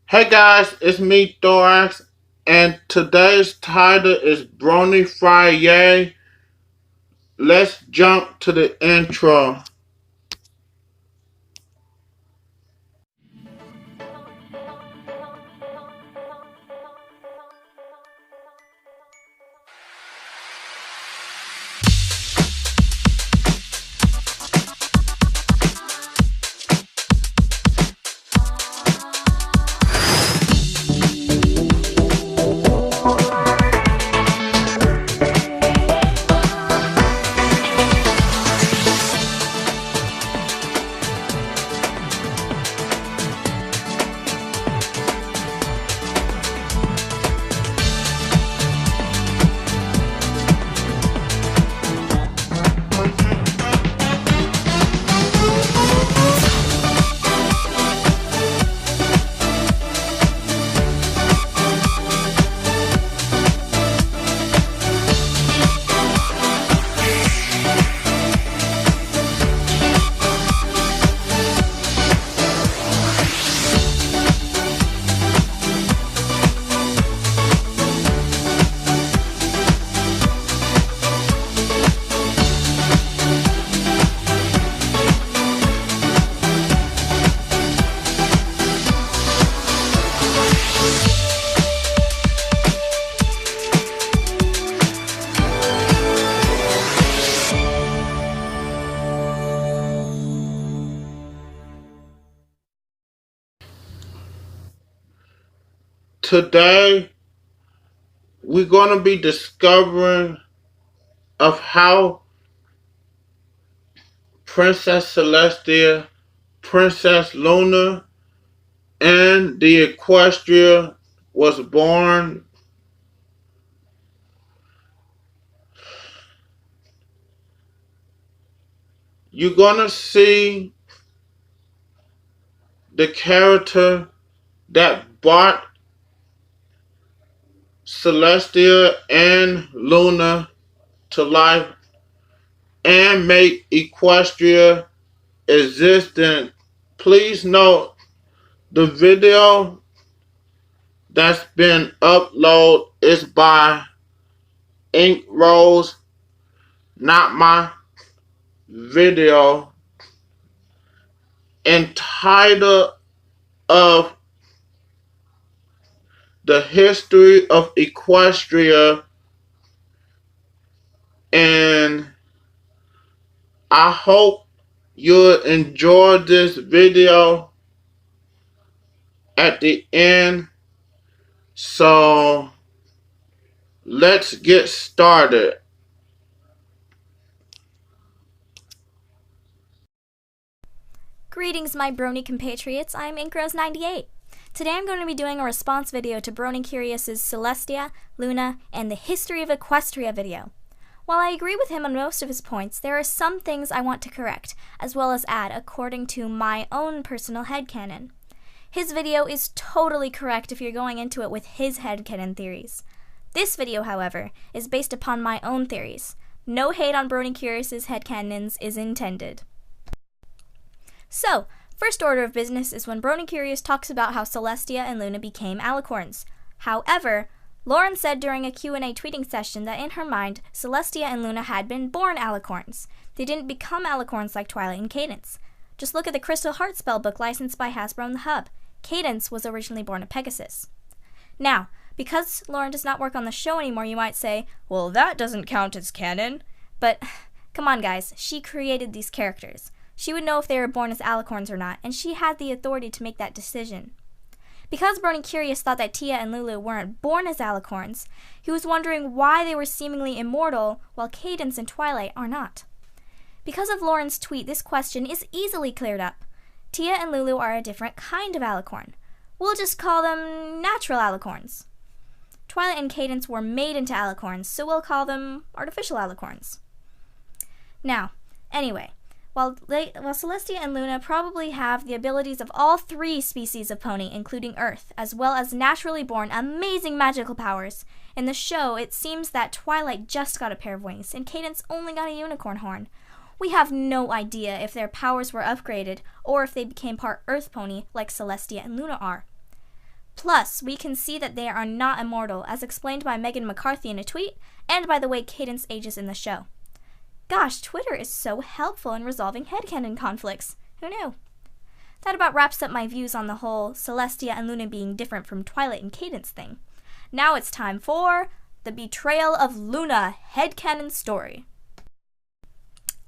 Hey guys, it's me Thorax, and today's title is Brony Friyay. Let's jump to the intro. Today, we're going to be discovering of how Princess Celestia, Princess Luna, and the Equestria was born. You're going to see the character that brought Celestia and Luna to life and make Equestria existent. Please note the video that's been uploaded is by Ink Rose, not my video, entitled of the history of Equestria, and I hope you'll enjoy this video at the end. So let's get started. Greetings, my Brony compatriots. I'm Inkros98. Today I'm going to be doing a response video to Brony Curious's Celestia, Luna, and the History of Equestria video. While I agree with him on most of his points, there are some things I want to correct, as well as add according to my own personal headcanon. His video is totally correct if you're going into it with his headcanon theories. This video, however, is based upon my own theories. No hate on Brony Curious's headcanons is intended. So, first order of business is when Brony Curious talks about how Celestia and Luna became alicorns. However, Lauren said during a Q&A tweeting session that in her mind, Celestia and Luna had been born alicorns. They didn't become alicorns like Twilight and Cadence. Just look at the Crystal Heart spellbook licensed by Hasbro and the Hub. Cadence was originally born a Pegasus. Now, because Lauren does not work on the show anymore, you might say, well, that doesn't count as canon. But, come on guys, she created these characters. She would know if they were born as alicorns or not, and she had the authority to make that decision. Because Brony Curious thought that Tia and Lulu weren't born as alicorns, he was wondering why they were seemingly immortal while Cadence and Twilight are not. Because of Lauren's tweet, this question is easily cleared up. Tia and Lulu are a different kind of alicorn. We'll just call them natural alicorns. Twilight and Cadence were made into alicorns, so we'll call them artificial alicorns. Now, anyway, While Celestia and Luna probably have the abilities of all three species of pony, including Earth, as well as naturally born amazing magical powers, in the show it seems that Twilight just got a pair of wings, and Cadence only got a unicorn horn. We have no idea if their powers were upgraded, or if they became part Earth pony like Celestia and Luna are. Plus, we can see that they are not immortal, as explained by Megan McCarthy in a tweet, and by the way Cadence ages in the show. Gosh, Twitter is so helpful in resolving headcanon conflicts. Who knew? That about wraps up my views on the whole Celestia and Luna being different from Twilight and Cadence thing. Now it's time for the Betrayal of Luna headcanon story.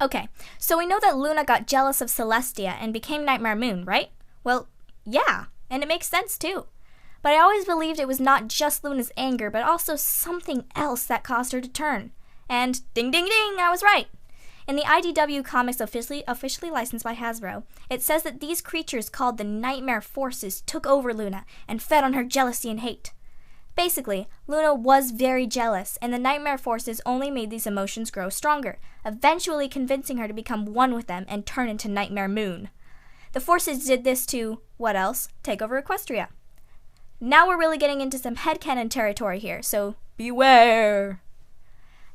Okay, so we know that Luna got jealous of Celestia and became Nightmare Moon, right? Well, yeah, and it makes sense too. But I always believed it was not just Luna's anger, but also something else that caused her to turn. And ding ding ding, I was right. In the IDW comics officially licensed by Hasbro, it says that these creatures called the Nightmare Forces took over Luna and fed on her jealousy and hate. Basically, Luna was very jealous, and the Nightmare Forces only made these emotions grow stronger, eventually convincing her to become one with them and turn into Nightmare Moon. The Forces did this to, what else? Take over Equestria. Now we're really getting into some headcanon territory here, so beware!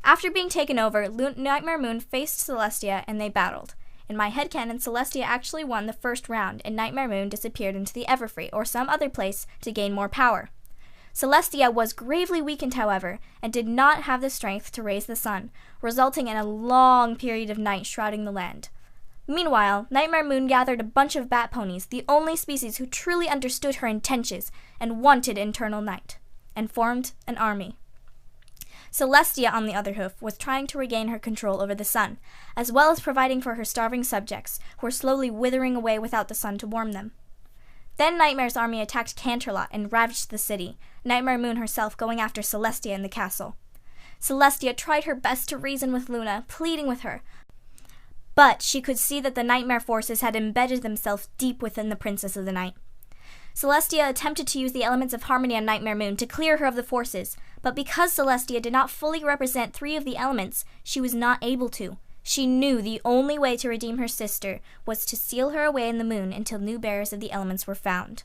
After being taken over, Nightmare Moon faced Celestia and they battled. In my headcanon, Celestia actually won the first round, and Nightmare Moon disappeared into the Everfree or some other place to gain more power. Celestia was gravely weakened, however, and did not have the strength to raise the sun, resulting in a long period of night shrouding the land. Meanwhile, Nightmare Moon gathered a bunch of bat ponies, the only species who truly understood her intentions and wanted eternal night, and formed an army. Celestia, on the other hoof, was trying to regain her control over the sun, as well as providing for her starving subjects, who were slowly withering away without the sun to warm them. Then Nightmare's army attacked Canterlot and ravaged the city, Nightmare Moon herself going after Celestia in the castle. Celestia tried her best to reason with Luna, pleading with her, but she could see that the Nightmare Forces had embedded themselves deep within the Princess of the Night. Celestia attempted to use the elements of harmony on Nightmare Moon to clear her of the forces, but because Celestia did not fully represent 3 of the elements, she was not able to. She knew the only way to redeem her sister was to seal her away in the moon until new bearers of the elements were found.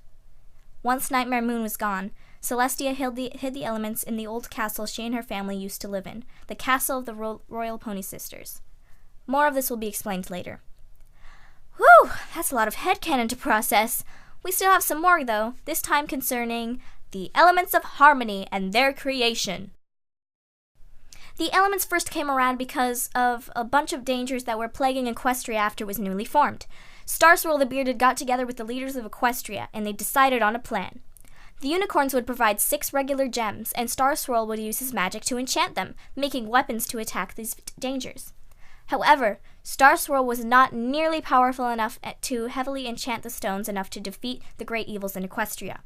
Once Nightmare Moon was gone, Celestia hid the elements in the old castle she and her family used to live in, the castle of the Royal Pony Sisters. More of this will be explained later. Whew, that's a lot of headcanon to process. We still have some more, though, this time concerning the elements of harmony and their creation. The elements first came around because of a bunch of dangers that were plaguing Equestria after it was newly formed. Starswirl the Bearded got together with the leaders of Equestria, and they decided on a plan. The unicorns would provide 6 regular gems, and Starswirl would use his magic to enchant them, making weapons to attack these dangers. However, Starswirl was not nearly powerful enough to heavily enchant the stones enough to defeat the great evils in Equestria.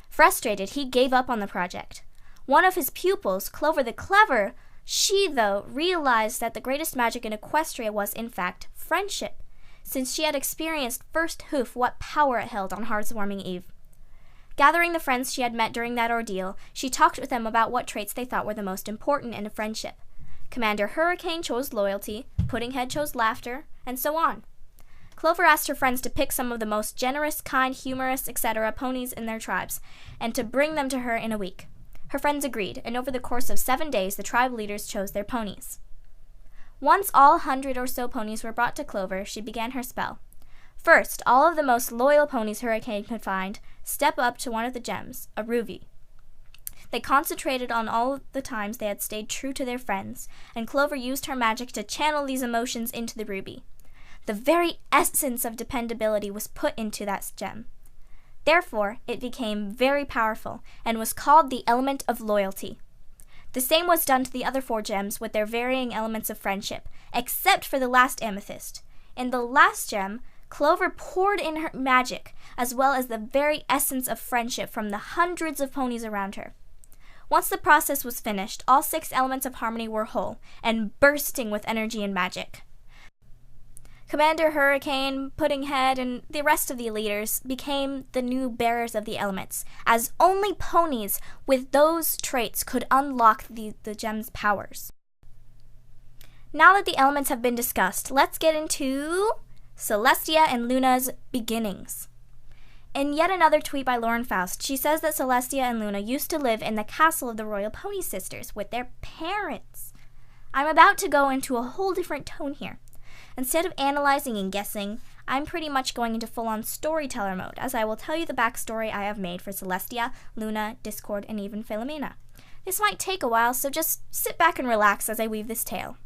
Frustrated, he gave up on the project. One of his pupils, Clover the Clever, she, though, realized that the greatest magic in Equestria was, in fact, friendship, since she had experienced firsthoof what power it held on Heartswarming Eve. Gathering the friends she had met during that ordeal, she talked with them about what traits they thought were the most important in a friendship. Commander Hurricane chose loyalty, Puddinghead chose laughter, and so on. Clover asked her friends to pick some of the most generous, kind, humorous, etc. ponies in their tribes, and to bring them to her in a week. Her friends agreed, and over the course of 7 days, the tribe leaders chose their ponies. Once all 100 or so ponies were brought to Clover, she began her spell. First, all of the most loyal ponies Hurricane could find step up to one of the gems, a ruby. They concentrated on all the times they had stayed true to their friends, and Clover used her magic to channel these emotions into the ruby. The very essence of dependability was put into that gem. Therefore, it became very powerful and was called the element of loyalty. The same was done to the other 4 gems with their varying elements of friendship, except for the last amethyst. In the last gem, Clover poured in her magic, as well as the very essence of friendship from the hundreds of ponies around her. Once the process was finished, all 6 elements of harmony were whole and bursting with energy and magic. Commander Hurricane, Puddinghead, and the rest of the leaders became the new bearers of the elements, as only ponies with those traits could unlock the gem's powers. Now that the elements have been discussed, let's get into Celestia and Luna's beginnings. In yet another tweet by Lauren Faust, she says that Celestia and Luna used to live in the castle of the Royal Pony Sisters with their parents. I'm about to go into a whole different tone here. Instead of analyzing and guessing, I'm pretty much going into full-on storyteller mode, as I will tell you the backstory I have made for Celestia, Luna, Discord, and even Philomena. This might take a while, so just sit back and relax as I weave this tale.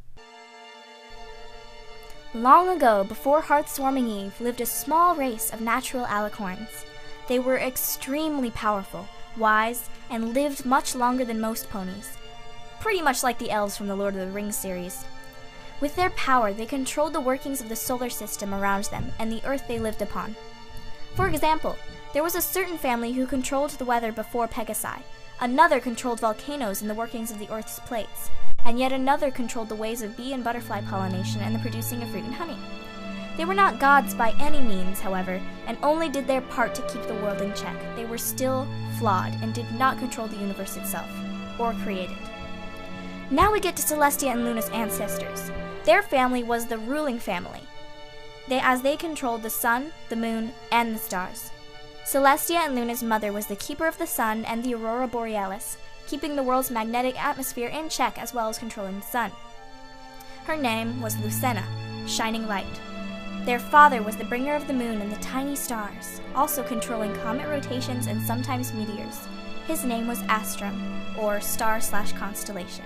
Long ago, before Heartswarming Eve, lived a small race of natural alicorns. They were extremely powerful, wise, and lived much longer than most ponies. Pretty much like the elves from the Lord of the Rings series. With their power, they controlled the workings of the solar system around them and the Earth they lived upon. For example, there was a certain family who controlled the weather before Pegasi, another controlled volcanoes and the workings of the Earth's plates, and yet another controlled the ways of bee and butterfly pollination and the producing of fruit and honey. They were not gods by any means, however, and only did their part to keep the world in check. They were still flawed and did not control the universe itself, or create it. Now we get to Celestia and Luna's ancestors. Their family was the ruling family, as they controlled the sun, the moon, and the stars. Celestia and Luna's mother was the keeper of the sun and the aurora borealis, keeping the world's magnetic atmosphere in check as well as controlling the sun. Her name was Lucena, shining light. Their father was the bringer of the moon and the tiny stars, also controlling comet rotations and sometimes meteors. His name was Astrum, or star/constellation.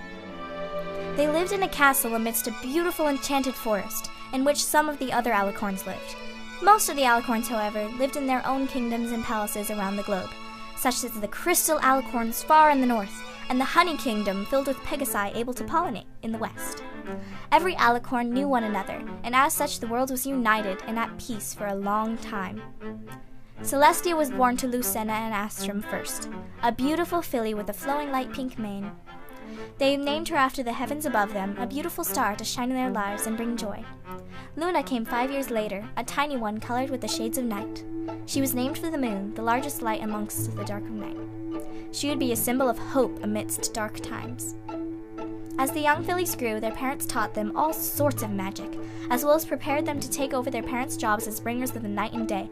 They lived in a castle amidst a beautiful enchanted forest, in which some of the other alicorns lived. Most of the alicorns, however, lived in their own kingdoms and palaces around the globe, such as the crystal alicorns far in the north, and the honey kingdom filled with Pegasi able to pollinate in the west. Every alicorn knew one another, and as such the world was united and at peace for a long time. Celestia was born to Lucena and Astrum first, a beautiful filly with a flowing light pink mane. They named her after the heavens above them, a beautiful star to shine in their lives and bring joy. Luna came 5 years later, a tiny one colored with the shades of night. She was named for the moon, the largest light amongst the dark of night. She would be a symbol of hope amidst dark times. As the young fillies grew, their parents taught them all sorts of magic, as well as prepared them to take over their parents' jobs as bringers of the night and day.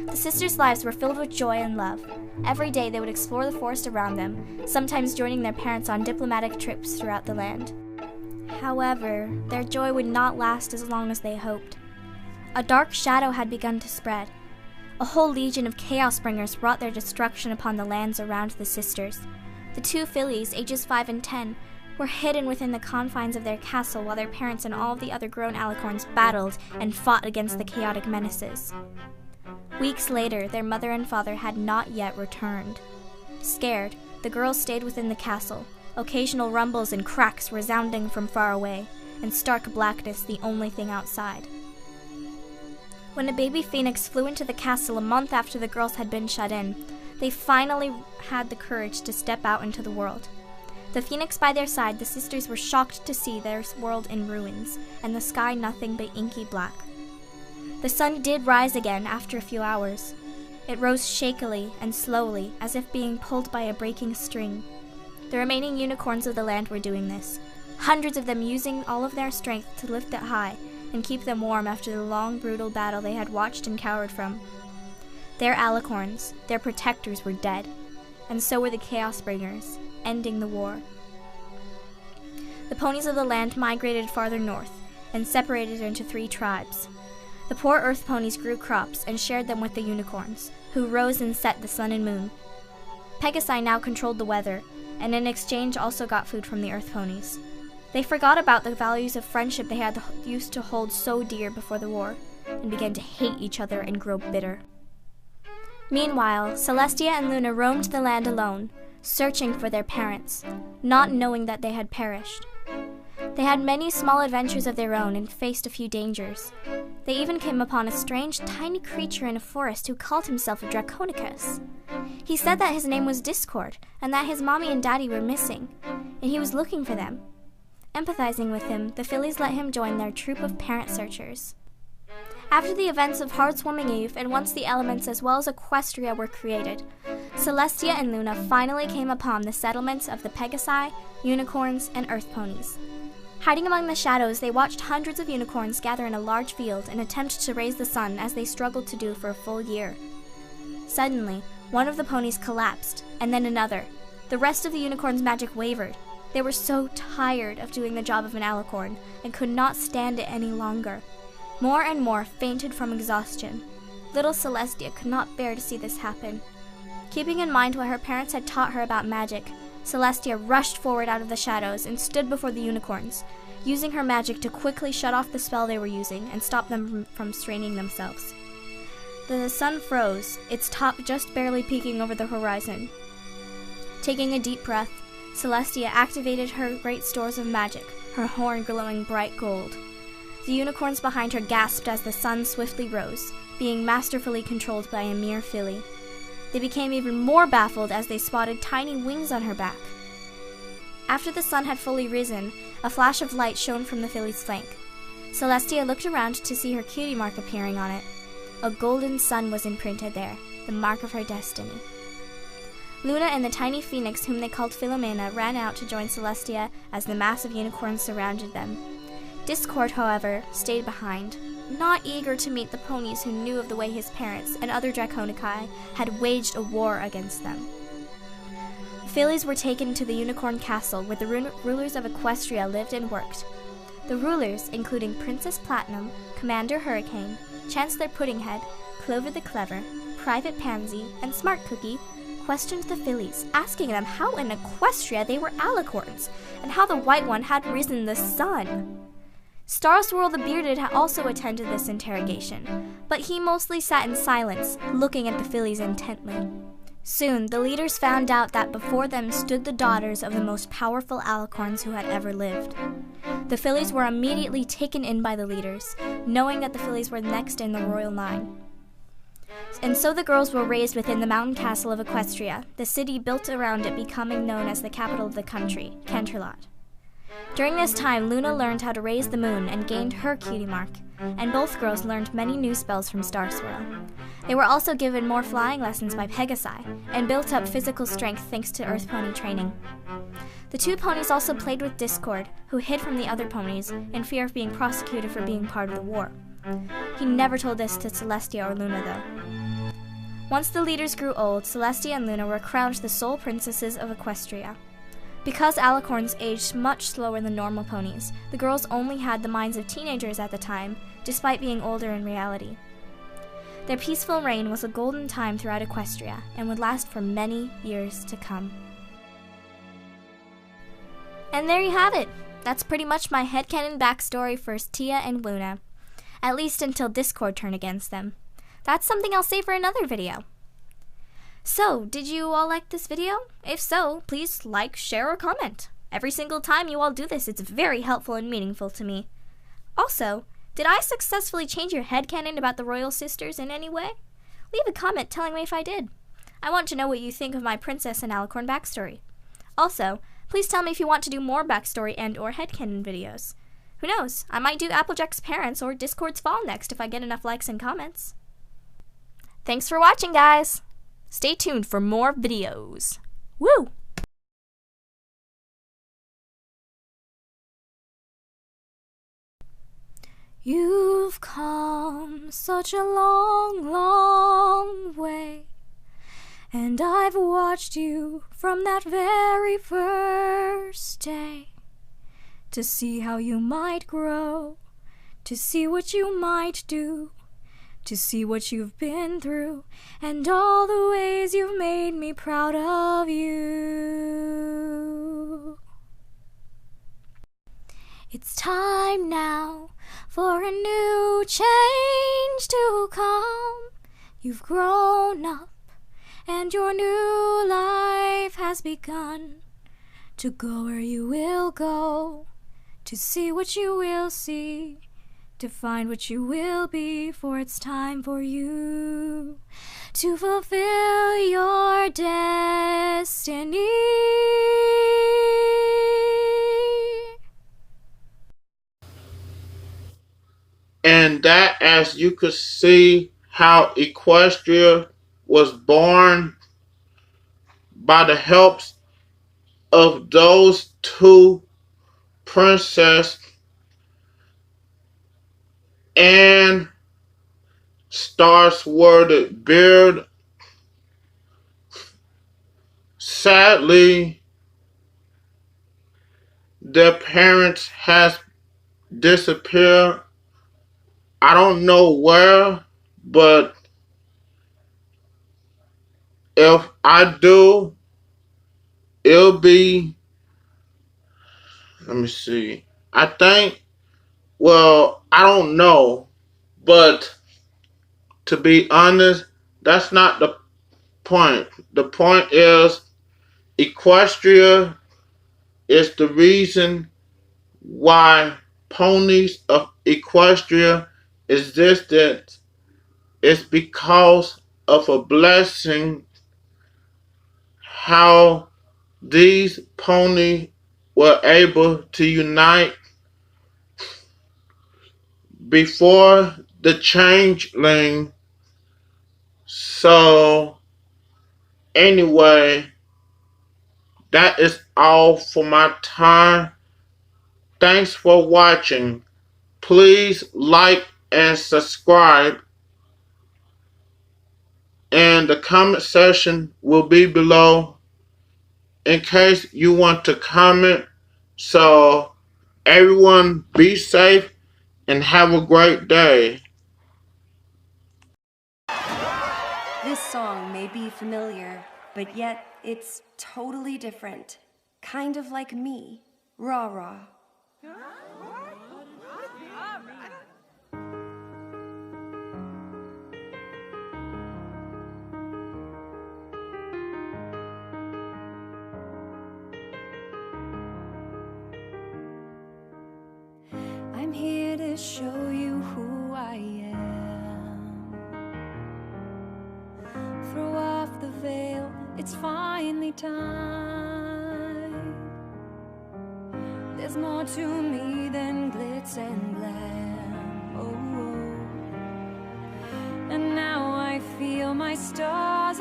The sisters' lives were filled with joy and love. Every day they would explore the forest around them, sometimes joining their parents on diplomatic trips throughout the land. However, their joy would not last as long as they hoped. A dark shadow had begun to spread. A whole legion of Chaos Bringers brought their destruction upon the lands around the sisters. The two fillies, ages 5 and 10, were hidden within the confines of their castle while their parents and all of the other grown alicorns battled and fought against the chaotic menaces. Weeks later, their mother and father had not yet returned. Scared, the girls stayed within the castle, occasional rumbles and cracks resounding from far away, and stark blackness the only thing outside. When a baby phoenix flew into the castle a month after the girls had been shut in, they finally had the courage to step out into the world. The phoenix by their side, the sisters were shocked to see their world in ruins, and the sky nothing but inky black. The sun did rise again after a few hours. It rose shakily and slowly, as if being pulled by a breaking string. The remaining unicorns of the land were doing this, hundreds of them using all of their strength to lift it high and keep them warm after the long, brutal battle they had watched and cowered from. Their alicorns, their protectors, were dead, and so were the Chaos Bringers, ending the war. The ponies of the land migrated farther north and separated into 3 tribes. The poor earth ponies grew crops and shared them with the unicorns, who rose and set the sun and moon. Pegasi now controlled the weather, and in exchange also got food from the earth ponies. They forgot about the values of friendship they had used to hold so dear before the war, and began to hate each other and grow bitter. Meanwhile, Celestia and Luna roamed the land alone, searching for their parents, not knowing that they had perished. They had many small adventures of their own and faced a few dangers. They even came upon a strange, tiny creature in a forest who called himself a Draconicus. He said that his name was Discord, and that his mommy and daddy were missing, and he was looking for them. Empathizing with him, the fillies let him join their troop of parent searchers. After the events of Heartswarming Eve, and once the elements as well as Equestria were created, Celestia and Luna finally came upon the settlements of the Pegasi, unicorns, and earth ponies. Hiding among the shadows, they watched hundreds of unicorns gather in a large field and attempt to raise the sun as they struggled to do for a full year. Suddenly, one of the ponies collapsed, and then another. The rest of the unicorn's magic wavered. They were so tired of doing the job of an alicorn and could not stand it any longer. More and more fainted from exhaustion. Little Celestia could not bear to see this happen. Keeping in mind what her parents had taught her about magic, Celestia rushed forward out of the shadows and stood before the unicorns, using her magic to quickly shut off the spell they were using and stop them from straining themselves. The sun froze, its top just barely peeking over the horizon. Taking a deep breath, Celestia activated her great stores of magic, her horn glowing bright gold. The unicorns behind her gasped as the sun swiftly rose, being masterfully controlled by a mere filly. They became even more baffled as they spotted tiny wings on her back. After the sun had fully risen, a flash of light shone from the filly's flank. Celestia looked around to see her cutie mark appearing on it. A golden sun was imprinted there, the mark of her destiny. Luna and the tiny phoenix whom they called Philomena ran out to join Celestia as the mass of unicorns surrounded them. Discord, however, stayed behind, not eager to meet the ponies who knew of the way his parents and other Draconici had waged a war against them. The fillies were taken to the unicorn castle where the rulers of Equestria lived and worked. The rulers, including Princess Platinum, Commander Hurricane, Chancellor Puddinghead, Clover the Clever, Private Pansy, and Smart Cookie, questioned the fillies, asking them how in Equestria they were alicorns, and how the White One had risen the sun. Star Swirl the Bearded had also attended this interrogation, but he mostly sat in silence, looking at the fillies intently. Soon, the leaders found out that before them stood the daughters of the most powerful alicorns who had ever lived. The fillies were immediately taken in by the leaders, knowing that the fillies were next in the royal line. And so the girls were raised within the mountain castle of Equestria, the city built around it becoming known as the capital of the country, Canterlot. During this time, Luna learned how to raise the moon and gained her cutie mark, and both girls learned many new spells from Star Swirl. They were also given more flying lessons by Pegasi, and built up physical strength thanks to Earth Pony training. The two ponies also played with Discord, who hid from the other ponies in fear of being prosecuted for being part of the war. He never told this to Celestia or Luna, though. Once the leaders grew old, Celestia and Luna were crowned the sole princesses of Equestria. Because alicorns aged much slower than normal ponies, the girls only had the minds of teenagers at the time, despite being older in reality. Their peaceful reign was a golden time throughout Equestria, and would last for many years to come. And there you have it! That's pretty much my headcanon backstory for Tia and Luna. At least until Discord turned against them. That's something I'll save for another video. So, did you all like this video? If so, please like, share, or comment. Every single time you all do this, it's very helpful and meaningful to me. Also, did I successfully change your headcanon about the Royal Sisters in any way? Leave a comment telling me if I did. I want to know what you think of my princess and alicorn backstory. Also, please tell me if you want to do more backstory and or headcanon videos. Who knows, I might do Applejack's parents or Discord's fall next if I get enough likes and comments. Thanks for watching, guys! Stay tuned for more videos. Woo! You've come such a long, long way, and I've watched you from that very first day, to see how you might grow, to see what you might do, to see what you've been through, and all the ways you've made me proud of you. It's time now for a new change to come. You've grown up, and your new life has begun. To go where you will go, to see what you will see, to find what you will be, for it's time for you to fulfill your destiny. And that, as you could see, how Equestria was born by the helps of those two princesses and Star-Sworded Beard. Sadly, their parents has disappeared I don't know where, but if I do, it'll be, let me see. I think, well, I don't know, but to be honest, that's not the point. The point is Equestria is the reason why ponies of Equestria existed. It's because of a blessing how these ponies were able to unite before the changeling. So anyway, that is all for my time. Thanks for watching. Please like and subscribe. And the comment section will be below in case you want to comment. So everyone be safe and have a great day. This song may be familiar, but yet it's totally different. Kind of like me. Rah rah. I'm here to show you who I am. Throw off the veil, it's finally time. There's more to me than glitz and glam. Oh, oh. And now I feel my stars